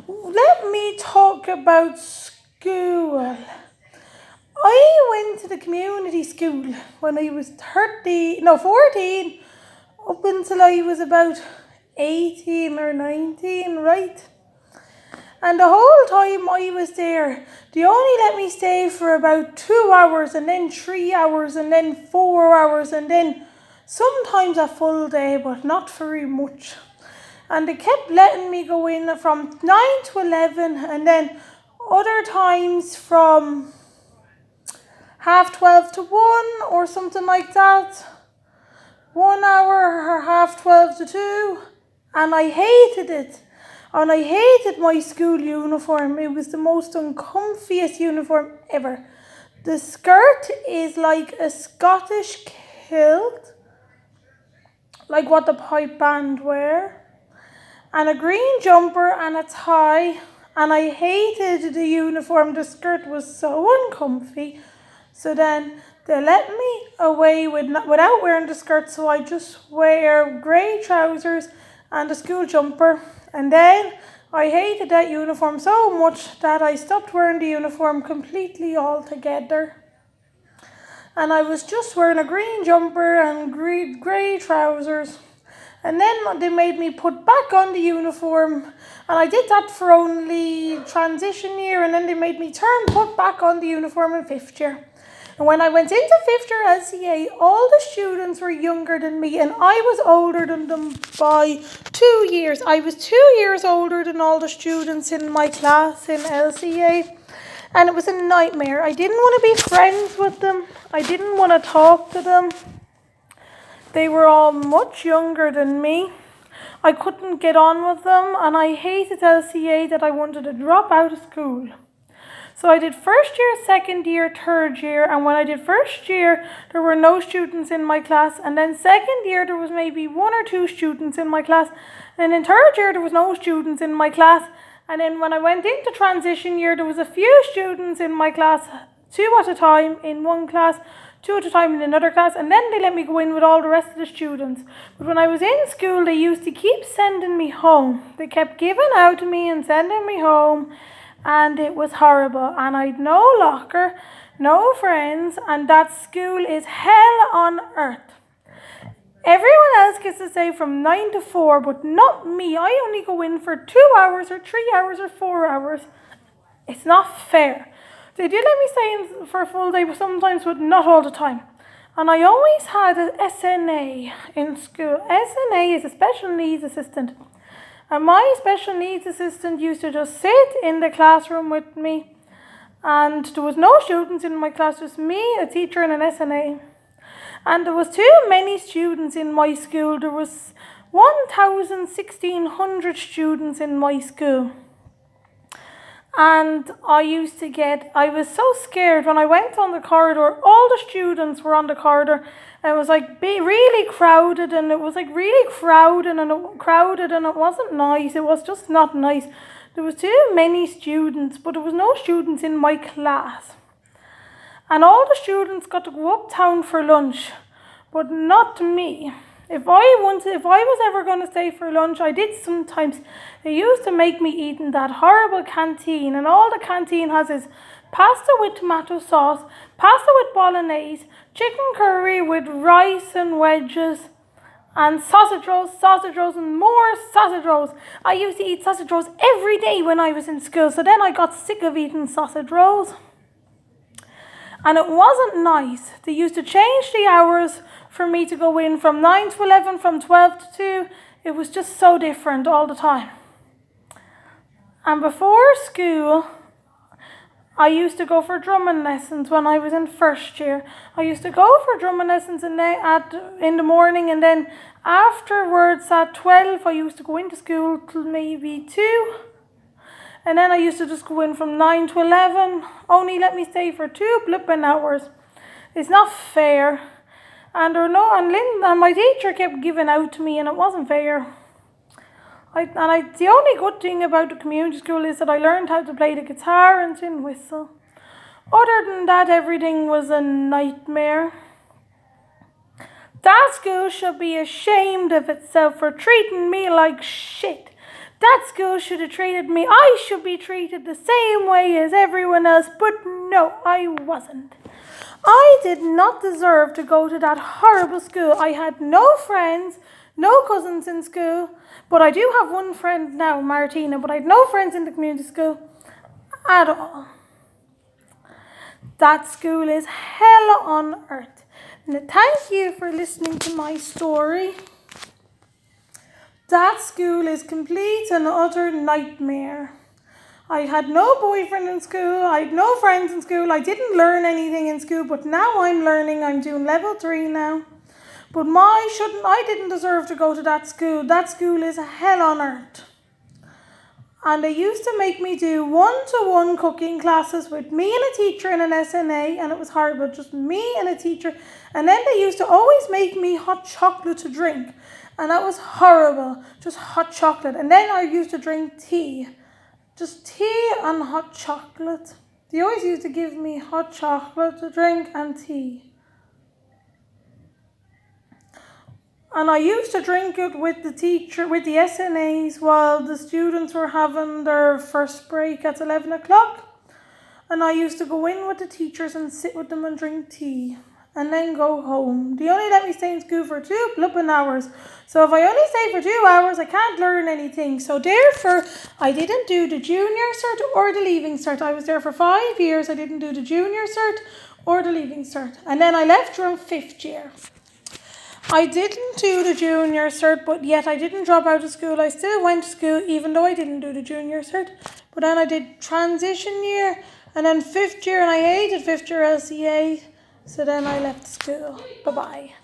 Let me talk about school. I went to the community school when I was 14, up until I was about 18 or 19, right? And the whole time I was there, they only let me stay for about 2 hours, and then 3 hours, and then 4 hours, and then sometimes a full day, but not very much. And they kept letting me go in from 9 to 11, and then other times from 12:30 to 1 or something like that. 1 hour or 12:30 to 2. And I hated it. And I hated my school uniform. It was the most uncomfiest uniform ever. The skirt is like a Scottish kilt, like what the pipe band wear, and a green jumper and a tie. And I hated the uniform. The skirt was so uncomfy. So then they let me away without wearing the skirt, so I just wear grey trousers and a school jumper. And then I hated that uniform so much that I stopped wearing the uniform completely altogether. And I was just wearing a green jumper and grey trousers. And then they made me put back on the uniform, and I did that for only transition year, and then they made me put back on the uniform in 5th year. And when I went into 5th year LCA, all the students were younger than me, and I was older than them by 2 years. I was 2 years older than all the students in my class in LCA, and it was a nightmare. I didn't want to be friends with them. I didn't want to talk to them. They were all much younger than me. I couldn't get on with them, and I hated LCA that I wanted to drop out of school. So I did 1st year, 2nd year, 3rd year, and when I did 1st year, there were no students in my class, and then 2nd year, there was maybe 1 or 2 students in my class, and in 3rd year, there was no students in my class, and then when I went into transition year, there was a few students in my class, 2 at a time in one class, 2 at a time in another class, and then they let me go in with all the rest of the students. But when I was in school, they used to keep sending me home. They kept giving out to me and sending me home, and it was horrible. And I'd no locker, no friends, and that school is hell on earth. Everyone else gets to stay from 9 to 4, but not me. I only go in for 2 hours or 3 hours or 4 hours. It's not fair. They did let me stay in for a full day, but sometimes, but not all the time. And I always had an SNA in school. SNA is a special needs assistant. And my special needs assistant used to just sit in the classroom with me. And there was no students in my class, just me, a teacher, and an SNA. And there was too many students in my school. There was 1,600 students in my school. And I was so scared when I went on the corridor. All the students were on the corridor, and it was like really crowded, and it was like really crowded, and it wasn't nice. It was just not nice. There was too many students, but there was no students in my class. And all the students got to go uptown for lunch, but not me. If I was ever going to stay for lunch, I did sometimes. They used to make me eat in that horrible canteen, and all the canteen has is pasta with tomato sauce, pasta with bolognese, chicken curry with rice and wedges, and sausage rolls, and more sausage rolls. I used to eat sausage rolls every day when I was in school, so then I got sick of eating sausage rolls. And it wasn't nice. They used to change the hours for me to go in from 9 to 11, from 12 to 2. It was just so different all the time. And before school, I used to go for drumming lessons when I was in 1st year. I used to go for drumming lessons in the morning, and then afterwards at 12, I used to go into school till maybe 2. And then I used to just go in from 9 to 11. Only let me stay for 2 blipping hours. It's not fair. And my teacher kept giving out to me, and it wasn't fair. The only good thing about the community school is that I learned how to play the guitar and tin whistle. Other than that, everything was a nightmare. That school should be ashamed of itself for treating me like shit. That school should have treated me. I should be treated the same way as everyone else, but no, I wasn't. I did not deserve to go to that horrible school. I had no friends, no cousins in school, but I do have one friend now, Martina, but I had no friends in the community school at all. That school is hell on earth. Now, thank you for listening to my story. That school is complete and utter nightmare. I had no boyfriend in school, I had no friends in school, I didn't learn anything in school, but now I'm learning, I'm doing level 3 now. But I didn't deserve to go to that school. That school is hell on earth. And they used to make me do one-to-one cooking classes with me and a teacher in an SNA, and it was horrible, just me and a teacher. And then they used to always make me hot chocolate to drink, and that was horrible, just hot chocolate. And then I used to drink tea. Just tea and hot chocolate. They always used to give me hot chocolate to drink and tea. And I used to drink it with the teacher, with the SNAs, while the students were having their first break at 11 o'clock. And I used to go in with the teachers and sit with them and drink tea. And then go home. They only let me stay in school for 2 flipping hours. So if I only stay for 2 hours, I can't learn anything. So therefore, I didn't do the junior cert or the leaving cert. I was there for 5 years. I didn't do the junior cert or the leaving cert. And then I left during 5th year. I didn't do the junior cert, but yet I didn't drop out of school. I still went to school, even though I didn't do the junior cert. But then I did transition year, and then 5th year, and I hated 5th year LCA. So then I left school. Bye-bye.